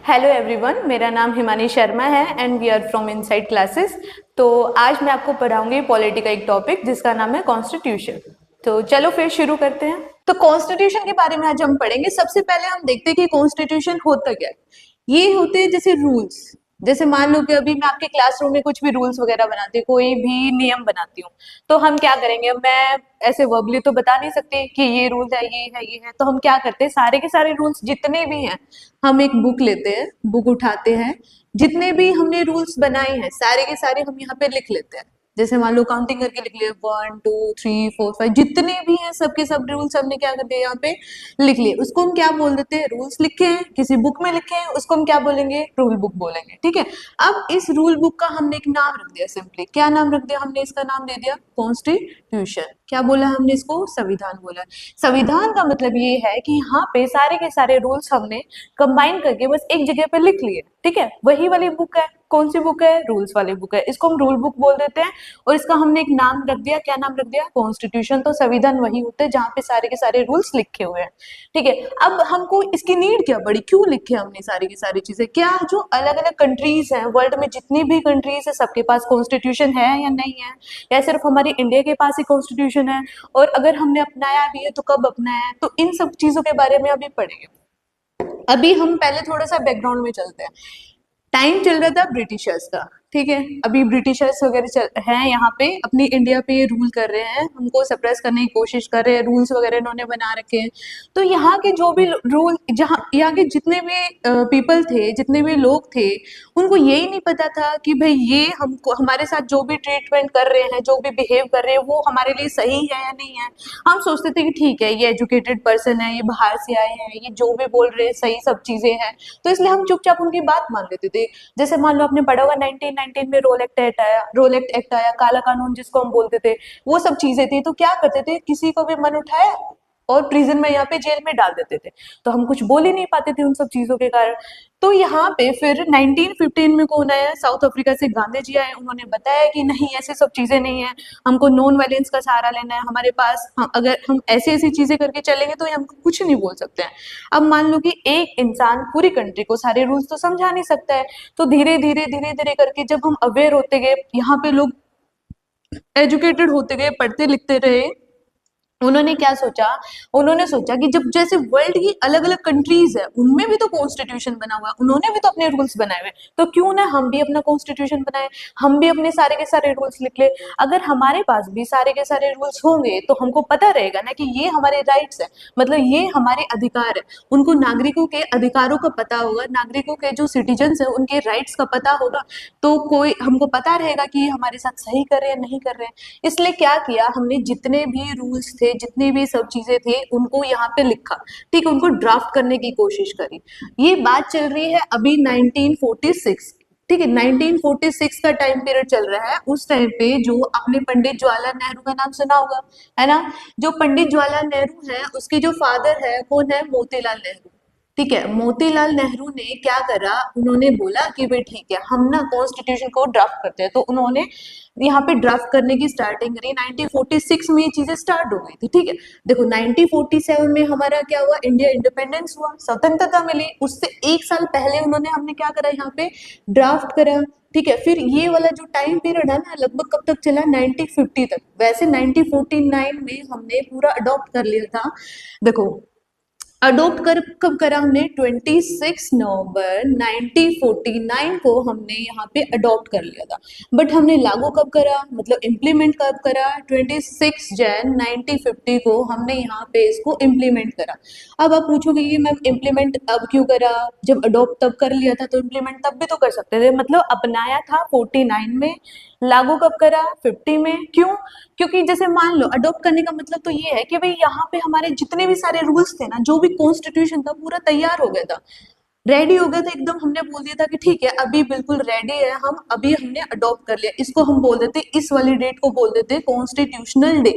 Hello everyone, मेरा नाम हिमानी शर्मा है and we are from inside classes. तो आज मैं आपको पढ़ाऊंगी पॉलिटी का एक टॉपिक जिसका नाम है कॉन्स्टिट्यूशन। तो चलो फिर शुरू करते हैं। तो कॉन्स्टिट्यूशन के बारे में आज हम पढ़ेंगे। सबसे पहले हम देखते हैं कि कॉन्स्टिट्यूशन होता क्या है। ये होते हैं जैसे रूल्स। जैसे मान लो कि अभी मैं आपके क्लासरूम में कुछ भी रूल्स वगैरह बनाती हूँ, कोई भी नियम बनाती हूँ, तो हम क्या करेंगे, मैं ऐसे वर्बली तो बता नहीं सकती कि ये रूल है, ये है, ये है। तो हम क्या करते हैं, सारे के सारे रूल्स जितने भी हैं, हम एक बुक लेते हैं, बुक उठाते हैं, जितने भी हमने रूल्स बनाए हैं सारे के सारे हम यहाँ पे लिख लेते हैं। जैसे मान लो काउंटिंग करके लिख लिए 1 2 3 4 5, जितने भी हैं सबके सब रूल्स हमने क्या कर दिए, यहाँ पे लिख लिए। उसको हम क्या बोल देते हैं, रूल्स लिखे हैं, किसी बुक में लिखे हैं, उसको हम क्या बोलेंगे, रूल बुक बोलेंगे। ठीक है। अब इस रूल बुक का हमने एक नाम रख दिया। सिंपली क्या नाम रख दिया हमने, इसका नाम दे दिया कॉन्स्टिट्यूशन। क्या बोला हमने इसको, संविधान बोला। संविधान का मतलब ये है कि यहाँ पे सारे के सारे रूल्स हमने कंबाइन करके बस एक जगह पे लिख लिए। ठीक है, वही वाली बुक है। कौन सी बुक है, रूल्स वाली बुक है। इसको हम रूल बुक बोल देते हैं और इसका हमने एक नाम रख दिया। क्या नाम रख दिया, कॉन्स्टिट्यूशन। तो संविधान वही होते हैं जहाँ पे सारे के सारे रूल्स लिखे हुए हैं। ठीक है। अब हमको इसकी नीड क्या पड़ी, क्यों लिखे हमने सारी की सारी चीजें, क्या जो अलग अलग कंट्रीज हैं, वर्ल्ड में जितनी भी कंट्रीज है, सबके पास कॉन्स्टिट्यूशन है या नहीं है, या सिर्फ हमारे इंडिया के पास ही कॉन्स्टिट्यूशन है, और अगर हमने अपनाया भी है तो कब अपनाया है। तो इन सब चीजों के बारे में अभी पढ़ेंगे। अभी हम पहले थोड़ा सा बैकग्राउंड में चलते हैं। टाइम चल रहा था ब्रिटिशर्स का। ठीक है, अभी ब्रिटिशर्स वगैरह हैं यहाँ पे, अपनी इंडिया पे रूल कर रहे हैं, हमको सप्रेस करने की कोशिश कर रहे हैं, रूल्स वगैरह इन्होंने बना रखे हैं। तो यहाँ के जो भी रूल, जहाँ यहाँ के जितने भी पीपल थे, जितने भी लोग थे, उनको यही नहीं पता था कि भाई ये हमको, हमारे साथ जो भी ट्रीटमेंट कर रहे हैं, जो भी बिहेव कर रहे हैं, वो हमारे लिए सही है या नहीं है। हम सोचते थे कि ठीक है, ये एजुकेटेड पर्सन है, ये बाहर से आए हैं, ये जो भी बोल रहे हैं सही सब चीजें हैं, तो इसलिए हम चुपचाप उनकी बात मान लेते थे। जैसे मान लो आपने पढ़ा होगा 1919 में रोल एक्ट आया, काला कानून जिसको हम बोलते थे, वो सब चीजें थी। तो क्या करते थे, किसी को भी मन उठाया और प्रिजन में, यहाँ पे जेल में डाल देते थे। तो हम कुछ बोल ही नहीं पाते थे उन सब चीजों के कारण। तो यहाँ पे फिर 1915 में कौन आया, साउथ अफ्रीका से गांधी जी आए। उन्होंने बताया कि नहीं, ऐसे सब चीजें नहीं है, हमको नॉन वायलेंस का सहारा लेना है। हमारे पास अगर हम ऐसी ऐसी चीजें करके चलेंगे तो हमको कुछ नहीं बोल सकते हैं। अब मान लो कि एक इंसान पूरी कंट्री को सारे रूल्स तो समझा नहीं सकता है। तो धीरे धीरे धीरे धीरे करके जब हम अवेयर होते गए, यहाँ पे लोग एजुकेटेड होते गए, पढ़ते लिखते रहे, उन्होंने क्या सोचा, उन्होंने सोचा कि जब जैसे वर्ल्ड की अलग अलग कंट्रीज है, उनमें भी तो कॉन्स्टिट्यूशन बना हुआ है, उन्होंने भी तो अपने रूल्स बनाए हुए, तो क्यों ना हम भी अपना कॉन्स्टिट्यूशन बनाए, हम भी अपने सारे के सारे रूल्स लिख ले। अगर हमारे पास भी सारे के सारे रूल्स होंगे तो हमको पता रहेगा ना कि ये हमारे राइट्स है, मतलब ये हमारे अधिकार है। उनको नागरिकों के अधिकारों का पता होगा, नागरिकों के जो सिटीजन्स है उनके राइट्स का पता होगा, तो कोई हमको पता रहेगा कि ये हमारे साथ सही कर रहे हैं नहीं कर रहे हैं। इसलिए क्या किया हमने, जितने भी रूल्स थे, जितनी भी सब चीजें थी, उनको यहाँ पे लिखा। ठीक है, उनको ड्राफ्ट करने की कोशिश करी। ये बात चल रही है अभी 1946। ठीक है, 1946 का टाइम पीरियड चल रहा है। उस टाइम पे जो आपने पंडित जवाहरलाल नेहरू का नाम सुना होगा, है ना। जो पंडित जवाहरलाल नेहरू है, उसके जो फादर है कौन है, मोतीलाल नेहरू। ठीक है, मोतीलाल नेहरू ने क्या करा, उन्होंने बोला कि भाई ठीक है, हम ना कॉन्स्टिट्यूशन को ड्राफ्ट करते हैं। तो उन्होंने यहाँ पे ड्राफ्ट करने की स्टार्टिंग करी। 1946 में ये चीजें स्टार्ट हो गई थी। ठीक है, देखो 1947 में हमारा क्या हुआ, इंडिया इंडिपेंडेंस हुआ, स्वतंत्रता मिली। उससे एक साल पहले उन्होंने, हमने क्या करा, यहाँ पे ड्राफ्ट करा। ठीक है, फिर ये वाला जो टाइम पीरियड है ना, लगभग कब तक चला, 1950 तक। वैसे 1949 में हमने पूरा अडॉप्ट कर लिया था। देखो अडोप्ट कर कब करा हमने, 26 नवंबर 1949 को हमने यहाँ पे अडॉप्ट कर लिया था। बट हमने लागू कब करा, मतलब इम्प्लीमेंट कब करा, 26 जैन 1950 को हमने यहाँ पे इसको इम्प्लीमेंट करा। अब आप पूछोगे कि मैम इम्प्लीमेंट अब क्यों करा, जब अडॉप्ट तब कर लिया था तो इम्प्लीमेंट तब भी तो कर सकते थे। मतलब अपनाया था 49 में, लागू कब करा, 50 में। क्यों, क्योंकि जैसे मान लो अडॉप्ट करने का मतलब तो ये है कि भाई यहाँ पे हमारे जितने भी सारे रूल्स थे ना, जो भी कॉन्स्टिट्यूशन था पूरा तैयार हो गया था, रेडी हो गया था एकदम। हमने बोल दिया था कि ठीक है अभी बिल्कुल रेडी है, हम अभी हमने अडॉप्ट कर लिया। इसको हम बोल देते, इस वाली डेट को बोल देते कॉन्स्टिट्यूशनल डे।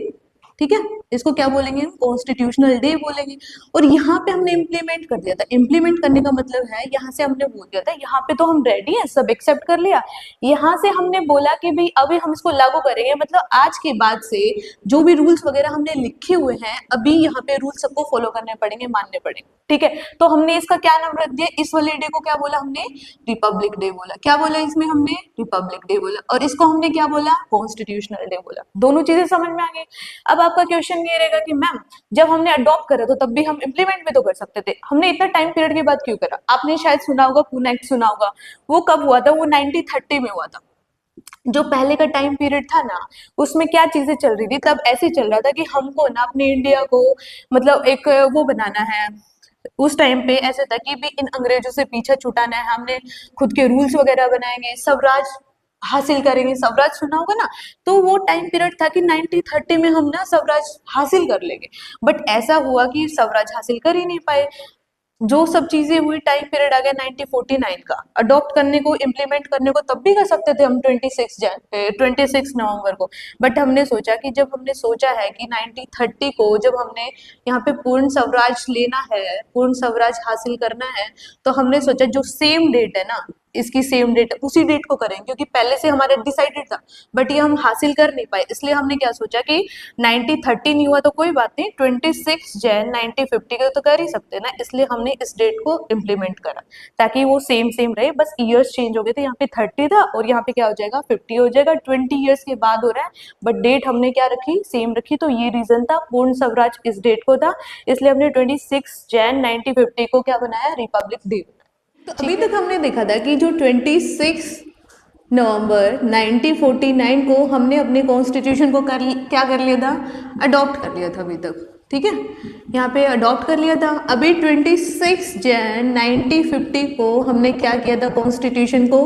ठीक है, इसको क्या बोलेंगे, कॉन्स्टिट्यूशनल डे बोलेंगे। और यहाँ पे हमने इम्प्लीमेंट कर दिया था। इम्प्लीमेंट करने का मतलब है यहाँ से हमने बोल दिया था यहाँ पे तो हम रेडी हैं, सब एक्सेप्ट कर लिया। यहाँ से हमने बोला कि भाई अभी हम इसको लागू करेंगे, मतलब आज के बाद से जो भी रूल्स वगैरह हमने लिखे हुए हैं अभी यहाँ पे रूल सबको फॉलो करने पड़ेंगे, मानने पड़ेंगे। ठीक है, तो हमने इसका क्या नाम रख दिया, इस वाले डे को क्या बोला हमने, रिपब्लिक डे बोला। क्या बोला इसमें हमने, रिपब्लिक डे बोला। और इसको हमने क्या बोला, कॉन्स्टिट्यूशनल डे बोला। दोनों चीजें समझ में आ गई। अब आपका क्वेश्चन ये रहेगा कि मैम जब हमने अडॉप्ट करा तो तब भी हम इम्प्लीमेंट भी तो कर सकते थे, हमने इतना टाइम पीरियड के बाद क्यों करा। आपने शायद सुना होगा पूना एक्ट सुना होगा, वो कब हुआ था, वो 1930 में हुआ था। जो पहले का टाइम पीरियड था ना, उसमें क्या चीजें चल रही थी, तब ऐसे चल रहा था कि हमको ना अपने इंडिया को मतलब एक वो बनाना है। उस टाइम पे ऐसे था कि भी इन अंग्रेजों से पीछा छुटाना है, हमने खुद के रूल्स वगैरह बनाएंगे, स्वराज हासिल करेंगे। स्वराज सुना होगा ना, तो वो टाइम पीरियड था कि 1930 में हम ना स्वराज हासिल कर लेंगे। बट ऐसा हुआ कि स्वराज हासिल कर ही नहीं पाए। जो सब चीजें हुई, टाइम पीरियड आ गया 1949 का। अडॉप्ट करने को, इम्प्लीमेंट करने को तब भी कर सकते थे हम 26 नवंबर को। बट हमने सोचा कि जब हमने सोचा है कि 1930 को जब हमने यहाँ पे पूर्ण स्वराज लेना है, पूर्ण स्वराज हासिल करना है, तो हमने सोचा जो सेम डेट है ना, इसकी सेम डेट उसी डेट को करेंगे, क्योंकि पहले से हमारा डिसाइडेड था बट ये हम हासिल कर नहीं पाए। इसलिए हमने क्या सोचा कि 1930 नहीं हुआ तो कोई बात नहीं, 26 जैन 1950 को तो कर ही सकते हैं ना, इसलिए हमने इस डेट को इम्प्लीमेंट करा ताकि वो सेम सेम रहे। बस ईयर्स चेंज हो गए थे, यहाँ पे 30 था और यहाँ पे क्या हो जाएगा 50 हो जाएगा। 20 ईयर्स के बाद हो रहा है बट डेट हमने क्या रखी, सेम रखी। तो ये रीजन था, पूर्ण स्वराज इस डेट को था, इसलिए हमने 26 जैन 1950 को क्या बनाया, रिपब्लिक डे। तो अभी तक हमने देखा था कि जो 26 नवंबर 1949 को हमने अपने कॉन्स्टिट्यूशन को क्या कर लिया था, अडॉप्ट कर लिया था अभी तक। ठीक है, यहाँ पे अडॉप्ट कर लिया था। अभी 26 जैन 1950 को हमने क्या किया था, कॉन्स्टिट्यूशन को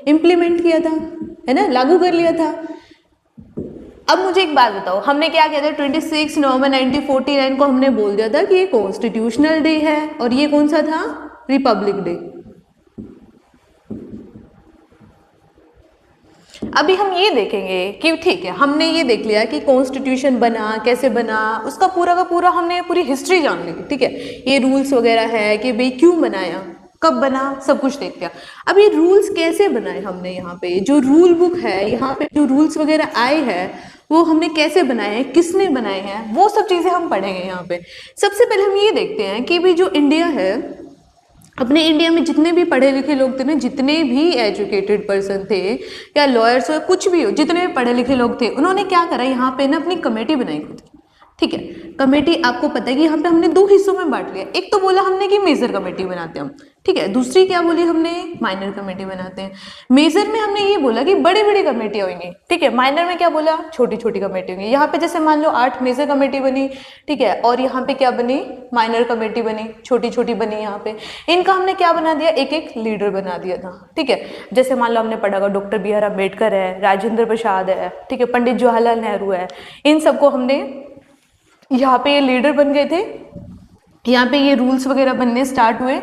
इम्प्लीमेंट किया था, है ना, लागू कर लिया था। अब मुझे एक बात बताओ, हमने क्या किया था, 26 नवंबर 1949 को हमने बोल दिया था कि ये कॉन्स्टिट्यूशनल डे है और ये कौन सा था, रिपब्लिक डे। अभी हम ये देखेंगे कि ठीक है, हमने ये देख लिया कि कॉन्स्टिट्यूशन बना कैसे बना, उसका पूरा का पूरा हमने पूरी हिस्ट्री जान ली। ठीक है, ये रूल्स वगैरह है कि भाई क्यों बनाया, कब बना, सब कुछ देख लिया। अब ये रूल्स कैसे बनाए हमने, यहाँ पे जो रूल बुक है, यहाँ पे जो रूल्स वगैरह आए हैं वो हमने कैसे बनाए हैं, किसने बनाए हैं, वो सब चीजें हम पढ़ेंगे यहाँ पे। सबसे पहले हम ये देखते हैं कि भाई जो इंडिया है, अपने इंडिया में जितने भी पढ़े लिखे लोग थे ना, जितने भी एजुकेटेड पर्सन थे या लॉयर्स हो, कुछ भी हो, जितने भी पढ़े लिखे लोग थे, उन्होंने क्या करा, यहाँ पे ना अपनी कमेटी बनाई खुद की। ठीक है, कमेटी आपको पता है कि यहाँ पे हमने दो हिस्सों में बांट लिया। एक तो बोला हमने कि मेजर कमेटी बनाते हैं हम, ठीक है। दूसरी क्या बोली हमने, माइनर कमेटी बनाते हैं। मेजर में हमने ये बोला कि बड़ी बड़ी कमेटी होंगी, ठीक है। माइनर में क्या बोला, छोटी छोटी कमेटी होंगी। यहाँ पे जैसे मान लो 8 मेजर कमेटी बनी, ठीक है, और यहाँ पे क्या बनी, माइनर कमेटी बनी, छोटी छोटी बनी। यहाँ पे इनका हमने क्या बना दिया, एक एक लीडर बना दिया था, ठीक है। जैसे मान लो हमने पढ़ा होगा डॉक्टर बी आर अम्बेडकर है, राजेंद्र प्रसाद है, ठीक है, पंडित जवाहरलाल नेहरू है, इन सबको हमने यहाँ पे ये लीडर बन गए थे। यहाँ पे ये रूल्स वगैरह बनने स्टार्ट हुए,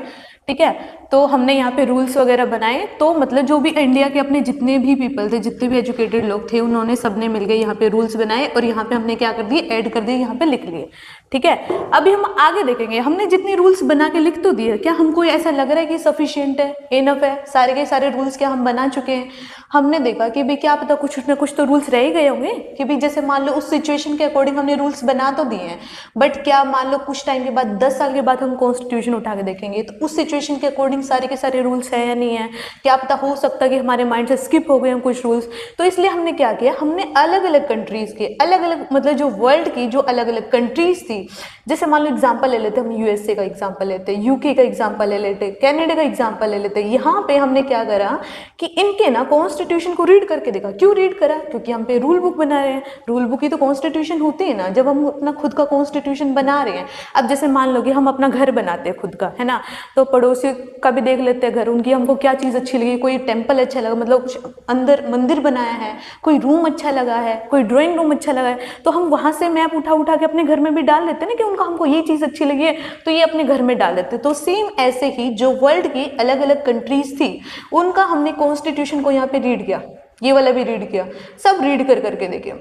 ठीक है। तो हमने यहाँ पे रूल्स वगैरह बनाए, तो मतलब जो भी इंडिया के अपने जितने भी पीपल थे, जितने भी एजुकेटेड लोग थे, उन्होंने सबने मिलकर यहाँ पे रूल्स बनाए और यहाँ पे हमने क्या कर दिए, ऐड कर दिए, यहाँ पे लिख लिए, ठीक है। अभी हम आगे देखेंगे, हमने जितने रूल्स बना के लिख तो दिए, क्या हमको ऐसा लग रहा है कि सफिशिएंट है, इनफ है, सारे के सारे रूल्स क्या हम बना चुके हैं। हमने देखा कि भाई क्या पता कुछ न कुछ तो रूल्स रह ही गए होंगे, कि भाई जैसे मान लो उस सिचुएशन के अकॉर्डिंग हमने रूल्स बना तो दिए हैं, बट क्या मान लो कुछ टाइम के बाद 10 साल के बाद हम कॉन्स्टिट्यूशन उठा के देखेंगे तो उस सिचुएशन के अकॉर्डिंग सारे के सारे रूल्स हैं या नहीं है, क्या पता हो सकता है कि हमारे माइंड से स्किप हो गए हैं कुछ रूल्स। तो इसलिए हमने क्या किया, हमने अलग अलग कंट्रीज के अलग अलग, मतलब जो वर्ल्ड की जो अलग अलग कंट्रीज थी, जैसे मान लो एग्जांपल ले लेते, हम यूएसए का एग्जांपल लेते, यूके का एग्जांपल ले लेते, कनाडा का एग्जांपल ले लेते। यहाँ पे हमने क्या करा कि इनके ना कॉन्स्टिट्यूशन को रीड करके देखा। क्यों रीड करा, क्योंकि हम पे रूल बुक बना रहे हैं, रूल बुक ही तो कॉन्स्टिट्यूशन होती है ना, जब हम अपना खुद का कॉन्स्टिट्यूशन बना रहे हैं। अब जैसे मान लो कि हम अपना घर बनाते हैं खुद का, है ना, तो पड़ोसी का भी देख लेते हैं घर, उनकी हमको क्या चीज़ अच्छी लगी, कोई टेम्पल अच्छा लगा, मतलब कुछ अंदर मंदिर बनाया है, कोई रूम अच्छा लगा है, कोई ड्राइंग रूम अच्छा लगा है, तो हम वहाँ से मैप उठा उठा के अपने घर में भी डाल देते हैं ना, कि उनका हमको ये चीज़ अच्छी लगी है तो ये अपने घर में डाल देते। तो सेम ऐसे ही जो वर्ल्ड की अलग अलग कंट्रीज थी, उनका हमने कॉन्स्टिट्यूशन को यहाँ पे रीड किया, ये वाला भी रीड किया, सब रीड कर करके देखिए।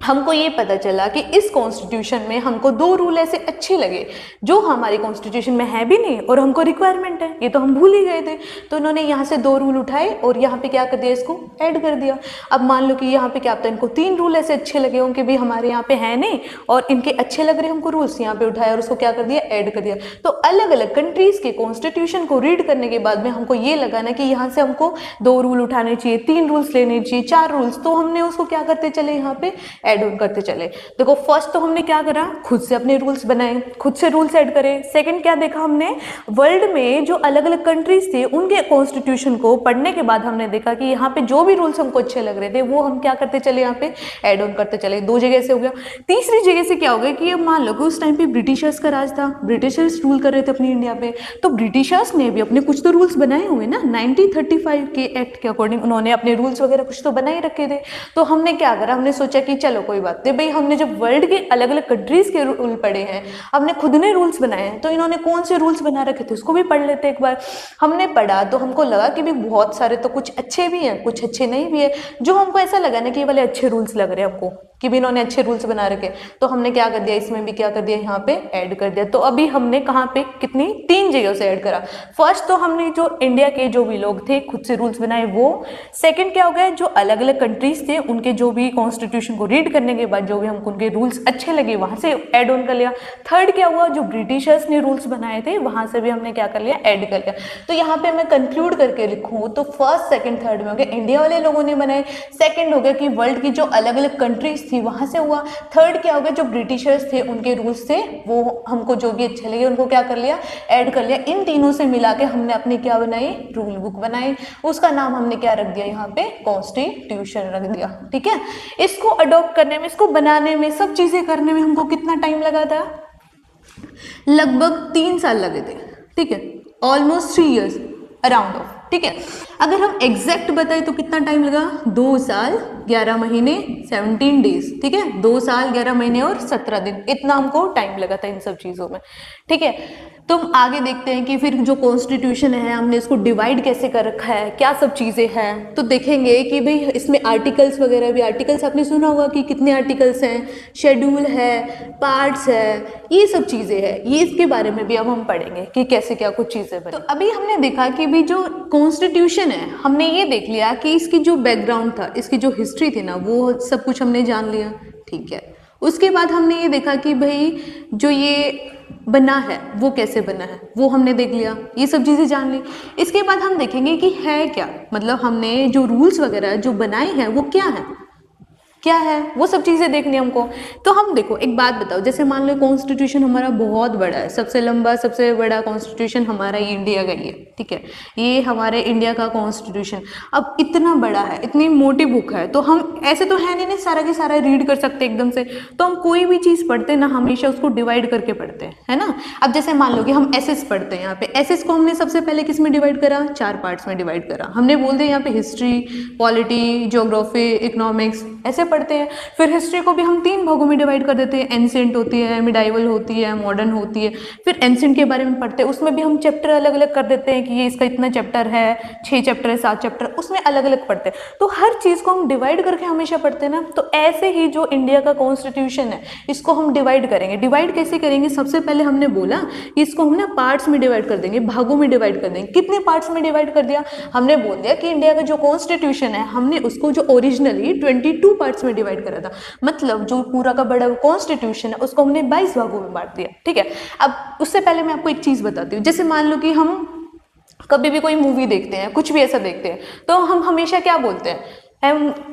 हमको ये पता चला कि इस कॉन्स्टिट्यूशन में हमको 2 रूल ऐसे अच्छे लगे जो हमारे कॉन्स्टिट्यूशन में है भी नहीं और हमको रिक्वायरमेंट है, ये तो हम भूल ही गए थे। तो उन्होंने यहाँ से 2 रूल उठाए और यहाँ पे क्या कर दिया, इसको ऐड कर दिया। अब मान लो कि यहाँ पे क्या होता है, इनको 3 रूल ऐसे अच्छे लगे होंगे भी हमारे यहाँ पे है नहीं और इनके अच्छे लग रहे हमको रूल्स, यहाँ पे उठाए और उसको क्या कर दिया, ऐड कर दिया। तो अलग अलग कंट्रीज के कॉन्स्टिट्यूशन को रीड करने के बाद में हमको ये लगा ना कि यहाँ से हमको 2 रूल उठाने चाहिए, 3 रूल्स लेने चाहिए, 4 रूल्स, तो हमने उसको क्या करते चले, यहाँ पे ऐड ऑन करते चले। देखो फर्स्ट तो हमने क्या करा, खुद से अपने रूल्स बनाए, खुद से रूल्स ऐड करे। सेकंड क्या देखा हमने, वर्ल्ड में जो अलग अलग कंट्रीज थे उनके कॉन्स्टिट्यूशन को पढ़ने के बाद हमने देखा कि यहाँ पे जो भी रूल्स हमको अच्छे लग रहे थे वो हम क्या करते चले, यहाँ पे ऐड ऑन करते चले। 2 जगह से हो गया। तीसरी जगह से क्या हो गया कि अब मान लो कि उस टाइम पे ब्रिटिशर्स का राज था, ब्रिटिशर्स रूल कर रहे थे अपनी इंडिया पे, तो ब्रिटिशर्स ने भी अपने कुछ तो रूल्स बनाए हुए ना, 1935 के एक्ट के अकॉर्डिंग उन्होंने अपने रूल्स वगैरह कुछ तो बनाए रखे थे। तो हमने क्या करा, हमने सोचा कि चलो कोई बात नहीं भाई, हमने जब वर्ल्ड के अलग अलग कंट्रीज के रूल पढ़े हैं, हमने खुद ने रूल्स बनाए हैं, तो इन्होंने कौन से रूल्स बना रखे थे उसको भी पढ़ लेते एक बार। हमने पढ़ा तो हमको लगा कि भी बहुत सारे तो कुछ अच्छे भी हैं, कुछ अच्छे नहीं भी है। जो हमको ऐसा लगा ना कि ये वाले अच्छे रूल्स लग रहे हैं हमको कि भी इन्होंने अच्छे रूल्स बना रखे, तो हमने क्या कर दिया, इसमें भी क्या कर दिया, यहाँ पे ऐड कर दिया। तो अभी हमने कहाँ पे, कितनी, 3 जगहों से ऐड करा। फर्स्ट तो हमने जो इंडिया के जो भी लोग थे खुद से रूल्स बनाए वो। सेकंड क्या हो गया, जो अलग अलग कंट्रीज थे उनके जो भी कॉन्स्टिट्यूशन को रीड करने के बाद जो भी हमको उनके रूल्स अच्छे लगे वहां से ऐड ऑन कर लिया। थर्ड क्या हुआ, जो ब्रिटिशर्स ने रूल्स बनाए थे वहां से भी हमने क्या कर लिया, ऐड कर लिया। तो यहाँ पे मैं कंक्लूड करके लिखूं तो फर्स्ट सेकंड थर्ड में हो गया इंडिया वाले लोगों ने बनाए, सेकंड हो गया कि वर्ल्ड की जो अलग अलग कंट्रीज थी वहां से हुआ, थर्ड क्या हो गया जो ब्रिटिशर्स थे उनके रूल्स थे वो हमको जो भी अच्छे लगे उनको क्या कर लिया, ऐड कर लिया। इन तीनों से मिला के हमने अपनी क्या बनाई, रूल बुक बनाई, उसका नाम हमने क्या रख दिया, यहाँ पे कॉन्स्टिट्यूशन रख दिया। ठीक है, इसको अडॉप्ट करने में, इसको बनाने में, सब चीजें करने में हमको कितना टाइम लगा था, लगभग 3 साल लगे थे। ठीक है, ऑलमोस्ट 3 years अराउंड ऑफ। ठीक है, अगर हम एग्जैक्ट बताएं तो कितना टाइम लगा, 2 साल 11 महीने 17 डेज। ठीक है, 2 साल 11 महीने और 17 दिन, इतना हमको टाइम लगा था इन सब चीजों में। ठीक है, तो हम आगे देखते हैं कि फिर जो कॉन्स्टिट्यूशन है हमने इसको डिवाइड कैसे कर रखा है, क्या सब चीज़ें हैं। तो देखेंगे कि भाई इसमें आर्टिकल्स वगैरह भी, आर्टिकल्स आपने सुना होगा कि कितने आर्टिकल्स हैं, शेड्यूल है, पार्ट्स है, ये सब चीज़ें हैं, ये इसके बारे में भी अब हम पढ़ेंगे कि कैसे क्या कुछ चीज़ें बनी। तो अभी हमने देखा कि भी जो कॉन्स्टिट्यूशन है हमने ये देख लिया कि इसकी जो बैकग्राउंड था, इसकी जो हिस्ट्री थी ना, वो सब कुछ हमने जान लिया। ठीक है, उसके बाद हमने ये देखा कि भाई जो ये बना है वो कैसे बना है वो हमने देख लिया, ये सब चीज़ें जान ली। इसके बाद हम देखेंगे कि है क्या, मतलब हमने जो रूल्स वगैरह जो बनाए हैं वो क्या है, क्या है, वो सब चीज़ें देखनी हमको। तो हम देखो एक बात बताओ, जैसे मान लो कॉन्स्टिट्यूशन हमारा बहुत बड़ा है, सबसे लंबा सबसे बड़ा कॉन्स्टिट्यूशन हमारा ये इंडिया का ही है। ठीक है, ये हमारे इंडिया का कॉन्स्टिट्यूशन अब इतना बड़ा है, इतनी मोटी बुक है, तो हम ऐसे तो है नहीं सारा के सारा रीड कर सकते एकदम से। तो हम कोई भी चीज़ पढ़ते ना हमेशा उसको डिवाइड करके पढ़ते हैं, है ना। अब जैसे मान लो कि हम एसएस पढ़ते हैं, यहाँ पे एसएस को हमने सबसे पहले किस में डिवाइड करा, 4 पार्ट्स में डिवाइड करा। हमने बोल दिया यहाँ पे हिस्ट्री, पॉलिटी, ज्योग्राफी, इकोनॉमिक्स ऐसे पढ़ते हैं। फिर हिस्ट्री को भी हम 3 भागों में डिवाइड कर देते हैं, एंशिएंट होती है, मिडाइवल होती है, मॉडर्न होती है। फिर एंशिएंट के बारे में पढ़ते हैं, उसमें भी हम चैप्टर अलग अलग कर देते हैं कि ये इसका इतना चैप्टर है, 6 चैप्टर है, 7 चैप्टर, उसमें अलग अलग पढ़ते हैं। तो हर चीज़ को हम डिवाइड करके हमेशा पढ़ते हैं ना। तो ऐसे ही जो इंडिया का कॉन्स्टिट्यूशन है इसको हम डिवाइड करेंगे। डिवाइड कैसे करेंगे, सबसे पहले हमने बोला कि इसको हम ना पार्ट्स में डिवाइड कर देंगे, भागों में डिवाइड कर देंगे। कितने पार्ट्स में डिवाइड कर दिया, हमने बोल दिया कि इंडिया का जो कॉन्स्टिट्यूशन है हमने उसको जो ओरिजिनली 22 पार्ट्स में डिवाइड करा था, मतलब जो पूरा का बड़ा कॉन्स्टिट्यूशन है उसको हमने 22 भागों में बांट दिया। ठीक है, अब उससे पहले मैं आपको एक चीज बताती हूँ। जैसे मान लो कि हम कभी भी कोई मूवी देखते हैं, कुछ भी ऐसा देखते हैं, तो हम हमेशा क्या बोलते हैं,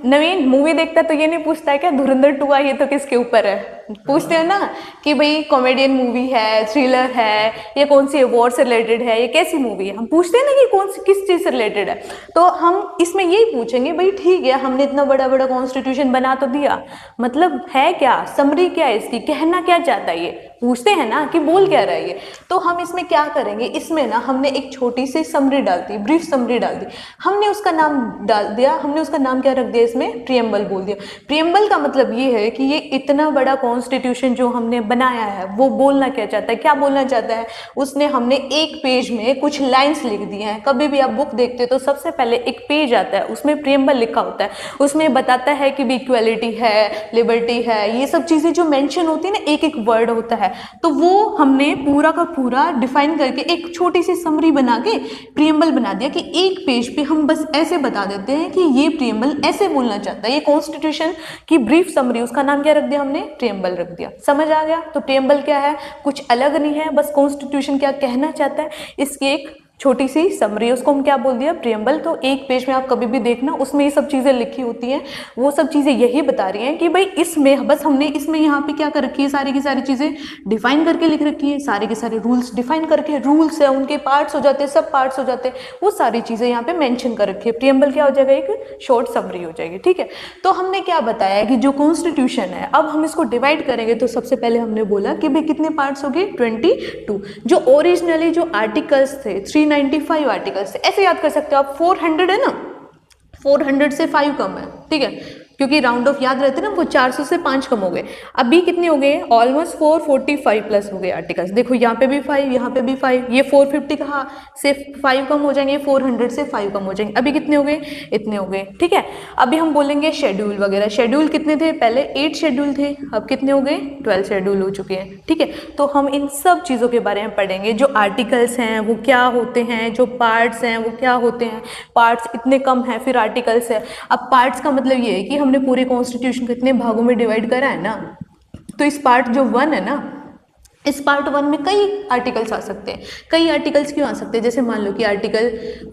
नवीन मूवी देखता है तो ये नहीं पूछता है क्या धुरंधर 2 आई है तो किसके ऊपर है, पूछते हैं ना कि भाई कॉमेडियन मूवी है, थ्रिलर है, ये कौन सी वॉर से रिलेटेड है, ये कैसी मूवी है, हम पूछते हैं ना कि कौन सी किस चीज़ से रिलेटेड है। तो हम इसमें यही पूछेंगे, भाई ठीक है हमने इतना बड़ा बड़ा कॉन्स्टिट्यूशन बना तो दिया, मतलब है क्या, समरी क्या है इसकी, कहना क्या चाहता है, ये पूछते हैं ना कि बोल क्या रहा है ये। तो हम इसमें क्या करेंगे, इसमें ना हमने एक छोटी सी समरी डाल दी, ब्रीफ समरी डाल दी, हमने उसका नाम डाल दिया, हमने उसका नाम क्या रख दिया, इसमें प्रियम्बल बोल दिया। प्रियम्बल का मतलब ये है कि ये इतना बड़ा कॉन्स्टिट्यूशन जो हमने बनाया है वो बोलना क्या चाहता है, क्या बोलना चाहता है, उसने हमने एक पेज में कुछ लाइंस लिख दी हैं। कभी भी आप बुक देखते हो तो सबसे पहले एक पेज आता है, उसमें प्रीएम्बल लिखा होता है, उसमें बताता है कि भी इक्वलिटी है, लिबर्टी है, ये सब चीज़ें जो मेंशन होती है ना, एक एक वर्ड होता है, तो वो हमने पूरा का पूरा डिफाइन करके एक छोटी सी समरी बना के प्रीएम्बल बना दिया कि एक पेज पे हम बस ऐसे बता देते हैं कि ये प्रीएम्बल ऐसे बोलना चाहता है। ये कॉन्स्टिट्यूशन की ब्रीफ समरी, उसका नाम क्या रख दिया हमने, प्रीएम्बल रख दिया। समझ आ गया? तो प्रीएम्बल क्या है, कुछ अलग नहीं है, बस कॉन्स्टिट्यूशन क्या कहना चाहता है इसकी एक छोटी सी समरी, उसको हम क्या बोल दिया, प्रीएम्बल। तो एक पेज में आप कभी भी देखना, उसमें ये सब चीज़ें लिखी होती हैं, वो सब चीज़ें यही बता रही हैं कि भाई इसमें बस हमने इसमें यहाँ पे क्या कर रखी है, सारी की सारी चीज़ें डिफाइन करके लिख रखी है, सारे के सारे रूल्स डिफाइन करके, रूल्स है उनके पार्ट्स हो जाते हैं, सब पार्ट्स हो जाते हैं, वो सारी चीज़ें यहाँ पे मेंशन कर रखी है। प्रीएम्बल क्या हो जाएगा, एक शॉर्ट समरी हो जाएगी। ठीक है, तो हमने क्या बताया कि जो कॉन्स्टिट्यूशन है, अब हम इसको डिवाइड करेंगे। तो सबसे पहले हमने बोला कि भाई कितने पार्ट्स हो गए, 22। जो ओरिजिनली जो आर्टिकल्स थे 395 आर्टिकल्स थे, ऐसे याद कर सकते हो आप। 400 है ना, 400 से 5 कम है, ठीक है, क्योंकि राउंड ऑफ याद रहते हैं ना, वो 400 से 5 कम हो गए। अभी कितने हो गए, ऑलमोस्ट 445 प्लस हो गए आर्टिकल्स। देखो यहाँ पे भी 5, यहाँ पे भी 5, ये 450 कहाँ से 5 कम हो जाएंगे, 400 से 5 कम हो जाएंगे। अभी कितने हो गए, इतने हो गए। ठीक है, अभी हम बोलेंगे शेड्यूल वगैरह। शेड्यूल कितने थे, पहले 8 शेड्यूल थे, अब कितने हो गए, 12 शेड्यूल हो चुके हैं। ठीक है, तो हम इन सब चीज़ों के बारे में पढ़ेंगे। जो आर्टिकल्स हैं वो क्या होते हैं, जो पार्ट्स हैं वो क्या होते हैं, पार्ट्स इतने कम हैं, फिर आर्टिकल्स है। अब पार्ट्स का मतलब ये है कि हमने पूरे कॉन्स्टिट्यूशन को इतने भागों में डिवाइड करा है ना, तो इस पार्ट जो 1 है ना, इस पार्ट 1 में कई आर्टिकल्स आ सकते हैं। कई आर्टिकल्स क्यों आ सकते हैं, जैसे मान लो कि आर्टिकल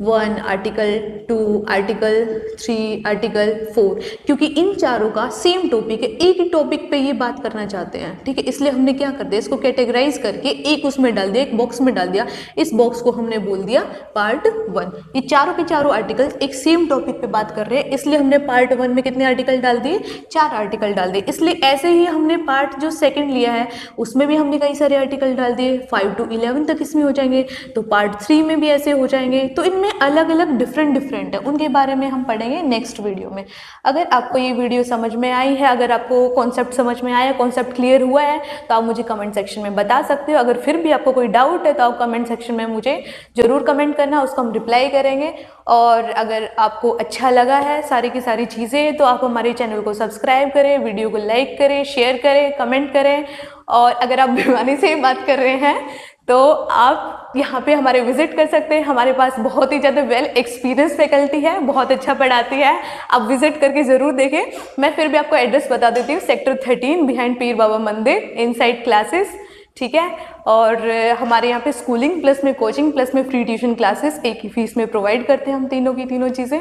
1, आर्टिकल 2, आर्टिकल 3, आर्टिकल 4, क्योंकि इन चारों का सेम टॉपिक है, एक ही टॉपिक पे ये बात करना चाहते हैं। ठीक है, इसलिए हमने क्या कर दिया, इसको कैटेगराइज करके एक उसमें डाल दिया, एक बॉक्स में डाल दिया। इस बॉक्स को हमने बोल दिया पार्ट 1। ये चारों के चारों आर्टिकल्स एक सेम टॉपिक पे बात कर रहे हैं, इसलिए हमने पार्ट 1 में कितने आर्टिकल डाल दिए, 4 आर्टिकल डाल दिए। इसलिए ऐसे ही हमने पार्ट जो सेकेंड लिया है उसमें भी हमने कई सारे आर्टिकल डाल दिए, 5 to 11 तक इसमें हो जाएंगे। तो पार्ट 3 में भी ऐसे हो जाएंगे। तो इनमें अलग अलग डिफरेंट है, उनके बारे में हम पढ़ेंगे नेक्स्ट वीडियो में। अगर आपको ये वीडियो समझ में आई है, अगर आपको कॉन्सेप्ट समझ में आया, कॉन्सेप्ट क्लियर हुआ है, तो आप मुझे कमेंट सेक्शन में बता सकते हो। अगर फिर भी आपको कोई डाउट है तो आप कमेंट सेक्शन में मुझे ज़रूर कमेंट करना, उसको हम रिप्लाई करेंगे। और अगर आपको अच्छा लगा है सारी की सारी चीज़ें, तो आप हमारे चैनल को सब्सक्राइब करें, वीडियो को लाइक करें, शेयर करें, कमेंट करें। और अगर आप भिवानी से बात कर रहे हैं तो आप यहाँ पे हमारे विजिट कर सकते हैं। हमारे पास बहुत ही ज़्यादा वेल एक्सपीरियंस फैकल्टी है, बहुत अच्छा पढ़ाती है, आप विजिट करके ज़रूर देखें। मैं फिर भी आपको एड्रेस बता देती हूँ, सेक्टर 13 बिहाइंड पीर बाबा मंदिर, इनसाइड क्लासेस। ठीक है, और हमारे यहाँ पे स्कूलिंग प्लस में कोचिंग प्लस में फ्री ट्यूशन क्लासेस एक ही फीस में प्रोवाइड करते हैं हम तीनों की तीनों चीज़ें।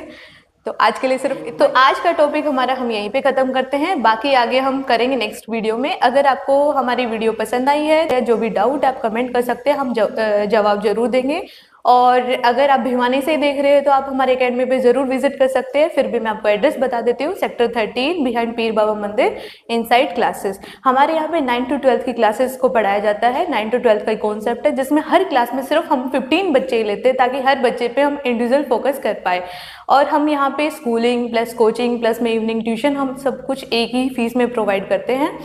तो आज के लिए सिर्फ तो आज का टॉपिक हमारा हम यहीं पे ख़त्म करते हैं, बाकी आगे हम करेंगे नेक्स्ट वीडियो में। अगर आपको हमारी वीडियो पसंद आई है या जो भी डाउट आप कमेंट कर सकते हैं, हम जवाब जरूर देंगे। और अगर आप भिवानी से देख रहे हैं तो आप हमारे एकेडमी पे ज़रूर विजिट कर सकते हैं। फिर भी मैं आपको एड्रेस बता देती हूँ, सेक्टर 13 बिहाइंड पीर बाबा मंदिर, इनसाइड क्लासेस। हमारे यहाँ पे 9 to 12 की क्लासेस को पढ़ाया जाता है। 9 to 12 का कॉन्सेप्ट है जिसमें हर क्लास में सिर्फ हम 15 बच्चे ही लेते हैं, ताकि हर बच्चे पे हम इंडिविजुअल फोकस कर पाए। और हम यहाँ पे स्कूलिंग प्लस कोचिंग प्लस में इवनिंग ट्यूशन, हम सब कुछ एक ही फीस में प्रोवाइड करते हैं।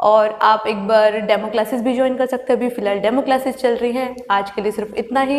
और आप एक बार डेमो क्लासेस भी ज्वाइन कर सकते हैं, अभी फिलहाल डेमो क्लासेस चल रही हैं। आज के लिए सिर्फ इतना ही।